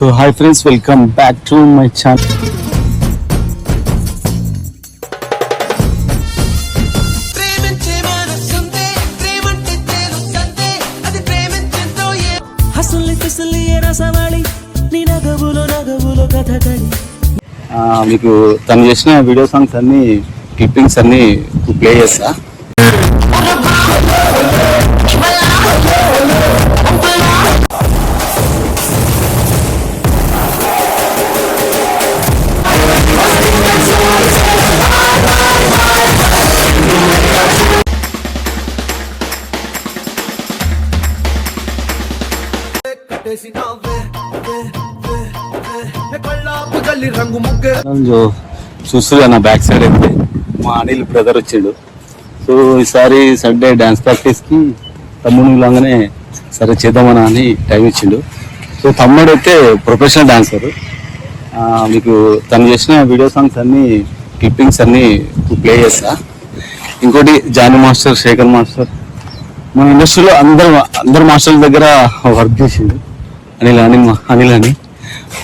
So hi friends, welcome back to my channel. మీకు తను చేసిన వీడియో సాంగ్స్ అన్ని క్లిప్పింగ్స్ అన్ని ప్లే చేస్తా. చూస్తున్నా నా బ్యాక్ సైడ్ అయితే మా అనిల్ బ్రదర్ వచ్చిండు. సో ఈసారి సండే డ్యాన్స్ ప్రాక్టీస్కి తమ్ముడు లాగానే సరే చేద్దామని అని టైం ఇచ్చిండు. సో తమ్ముడు అయితే ప్రొఫెషనల్ డాన్సర్. మీకు తను చేసిన వీడియో సాంగ్స్ అన్ని క్లిప్పింగ్స్ అన్ని ప్లే చేస్తా. ఇంకోటి జానీ మాస్టర్, శేఖర్ మాస్టర్, మన ఇండస్ట్రీలో అందరు మాస్టర్ల దగ్గర వర్క్ చేసిండు. అనిల్ అని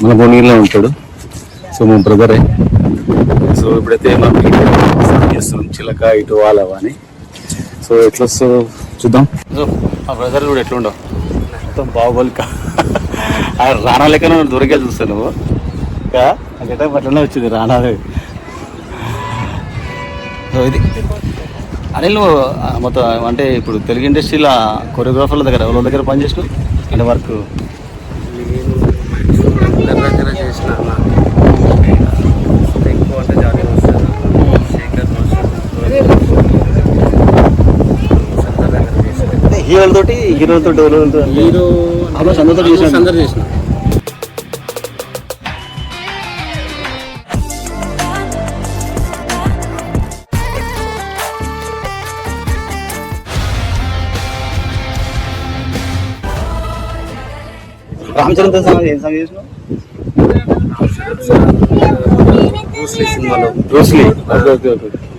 మన భువనగిరిలో ఉంటాడు. సో మా బ్రదరే. సో ఇప్పుడైతే మనం చేస్తున్నాం చిలక ఇటు వాళ్ళవా అని. సో ఎట్లా వస్తుందో చూద్దాం. సో మా బ్రదర్ కూడా ఎట్లుండవు మొత్తం బాహుబలిక రానా లెక్కన దొరికే చూస్తాను నువ్వు గెటప్ అట్లనే వచ్చింది రానాది. సో ఇది అనిల్ మొత్తం అంటే ఇప్పుడు తెలుగు ఇండస్ట్రీలో కొరియోగ్రాఫర్ల దగ్గర ఎవరి దగ్గర పనిచేసినావు అంటే వర్క్ దగ్గర చేసిన ఎక్కువ అంటే జానీ మాస్టర్, శేఖర్ మాస్టర్ దగ్గర చేసిన హీరోలతోటి హీరో అందరితో చేసిన. రామ్ చరణ్ ఏం సాంగ్ చేసినావు? బ్రూస్లీ సినిమాలో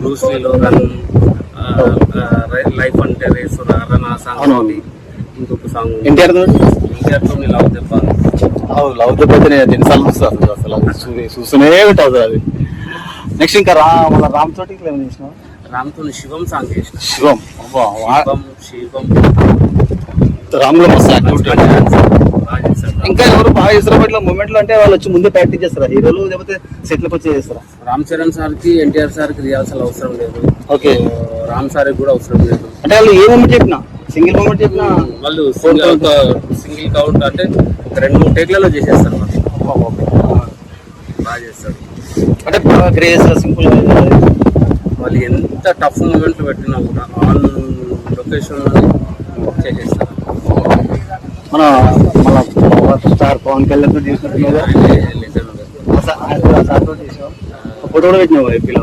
బ్రూస్లీలో రన్, లైఫ్ అంటే రేసు, రన్ ఆ సాంగ్. ఇంకొక సాంగ్ ఎన్టీఆర్తో లవ్ దెబ్బ. లవ్ దెబ్బ అయితే నేను ఎన్నిసార్లు చూస్తాను, అసలు చూస్తూనే ఉంటుంది అది. నెక్స్ట్ ఇంకా రామ్ తోటి ఏమైనా చేసినావు? రామ్తో శివం సాంగ్ చేసిన. శివం రామ్లో మస్తు ఇంకా ఎవరు బాగా చేస్తారు ఇట్లా మూమెంట్ లో? అంటే వాళ్ళు వచ్చి ముందే ప్రాక్టీస్ చేస్తారా హీరోలు, లేకపోతే సెట్లకు వచ్చి చేస్తారా? రామ్ చరణ్ సార్ కి, ఎన్టీఆర్ సార్ కి రిహార్సల్ అవసరం లేదు. ఓకే. రామ్ సార్ కూడా అవసరం లేదు. అంటే వాళ్ళు ఏ మూమెంట్ చెప్పినా, సింగిల్ మూమెంట్ చెప్పినా వాళ్ళు సింగిల్ కౌంట్ అంటే ఒక 2-3 టేక్లలో చేసేస్తారు. బాగా చేస్తారు అంటే గ్రేస్ సింపుల్. వాళ్ళు ఎంత టఫ్ మూమెంట్లు పెట్టినా కూడా ఆన్ లొకేషన్ చేసేస్తారు. మన స్టార్ పవన్ కళ్యాణ్ తో చేసినట్టు ఫోటో కూడా పెట్టినావు ఏపీలో?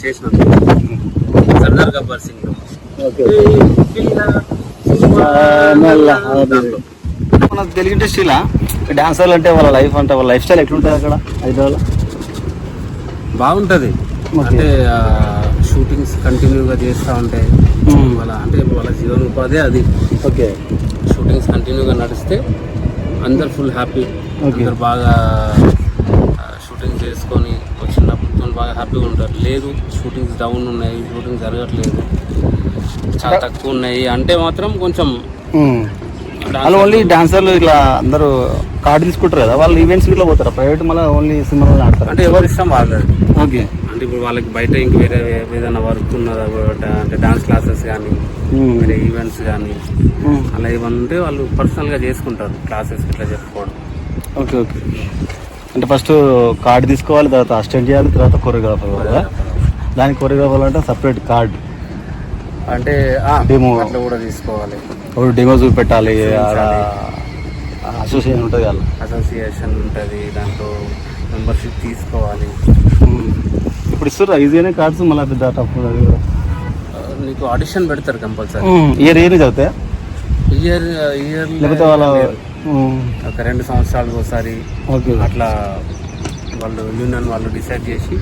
చేసిన సర్దార్ గబ్బర్ సింగ్. మన తెలుగు ఇండస్ట్రీలో డాన్సర్లు అంటే వాళ్ళ లైఫ్ అంటే వాళ్ళ లైఫ్ స్టైల్ ఎట్లుంటుంది అక్కడ హైదరాబాద్? బాగుంటుంది. అంటే షూటింగ్స్ కంటిన్యూగా చేస్తూ ఉంటాయి. వాళ్ళ జీవనోపాధి అది. ఓకే. షూటింగ్స్ కంటిన్యూగా నడిస్తే అందరు ఫుల్ హ్యాపీ. అందరు బాగా షూటింగ్ చేసుకొని వచ్చినప్పుడు బాగా హ్యాపీగా ఉంటారు. లేదు షూటింగ్స్ డౌన్ ఉన్నాయి, షూటింగ్ జరగట్లేదు, చాలా తక్కువ ఉన్నాయి అంటే మాత్రం కొంచెం వాళ్ళు ఓన్లీ డాన్సర్లు ఇట్లా అందరూ కార్డు తీసుకుంటారు కదా, వాళ్ళు ఈవెంట్స్ ఇట్లా పోతారు ప్రైవేట్, మళ్ళీ ఓన్లీ సినిమాలో ఆడతారు. అంటే ఎవరి ఇష్టం వాళ్ళది. ఓకే. అంటే ఇప్పుడు వాళ్ళకి బయట ఇంక వేరే ఏదైనా వర్క్ ఉన్నదా అంటే డాన్స్ క్లాసెస్ కానీ వేరే ఈవెంట్స్ కానీ అలా ఏమన్నా ఉంటే వాళ్ళు పర్సనల్గా చేసుకుంటారు క్లాసెస్ ఇట్లా చెప్పుకోవడం. Okay okay. అంటే ఫస్ట్ కార్డు తీసుకోవాలి, తర్వాత అసిస్టెంట్ చేయాలి, తర్వాత కొరియోగ్రాఫర్ కదా. దానికి కొరియోగ్రాఫర్ అంటే సపరేట్ కార్డు అంటే డెమో అట్లా కూడా తీసుకోవాలి. డెమో చూపెట్టాలి, అసోసియేషన్ ఉంటుంది కదా, అసోసియేషన్ ఉంటుంది, దాంట్లో మెంబర్షిప్ తీసుకోవాలి. ఇప్పుడు ఇస్తారు ఈజీగానే కార్డ్స్, మళ్ళీ పెద్ద టఫ్ అది కూడా. నీకు ఆడిషన్ పెడతారు కంపల్సరీ. ఇయర్ చదువుతాయా? ఇయర్ లేకపోతే వాళ్ళ ఒక 2 సంవత్సరాలకు ఒకసారి అట్లా వాళ్ళు యూనియన్ వాళ్ళు డిసైడ్ చేసి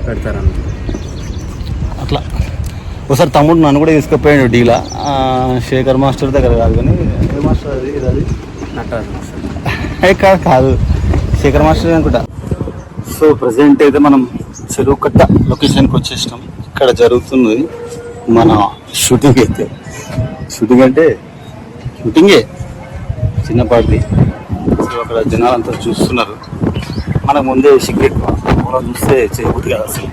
పెడతారన్నమాట. అట్లా ఒకసారి తమ్ముడు నన్ను కూడా తీసుకుపోయాడు డీలా, శేఖర్ మాస్టర్ దగ్గర కాదు కానీ ఏ మాస్టర్ అది నటరాజ్ మాస్టర్. కాదు శేఖర్ మాస్టర్ అనుకుంటా. సో ప్రజెంట్ అయితే మనం చెరువు కట్ట లొకేషన్కి వచ్చేసినాం. ఇక్కడ జరుగుతుంది మన షూటింగ్. అయితే షూటింగ్ అంటే షూటింగే చిన్నపాటిది. సో అక్కడ జనాలంతా చూస్తున్నారు. మనకు ముందే సిగరెట్ చూస్తే చేయబుద్ది కాదు అసలు.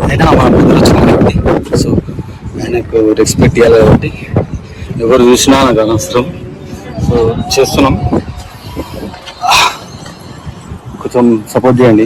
అయినా మన బ్రదర్ వచ్చినారు కాబట్టి సో ఆయనకు రెస్పెక్ట్ ఇవ్వాలి కాబట్టి ఎవరు చూసినా నాకు అనవసరం. సో చేస్తున్నాం, కొంచెం సపోర్ట్ చేయండి.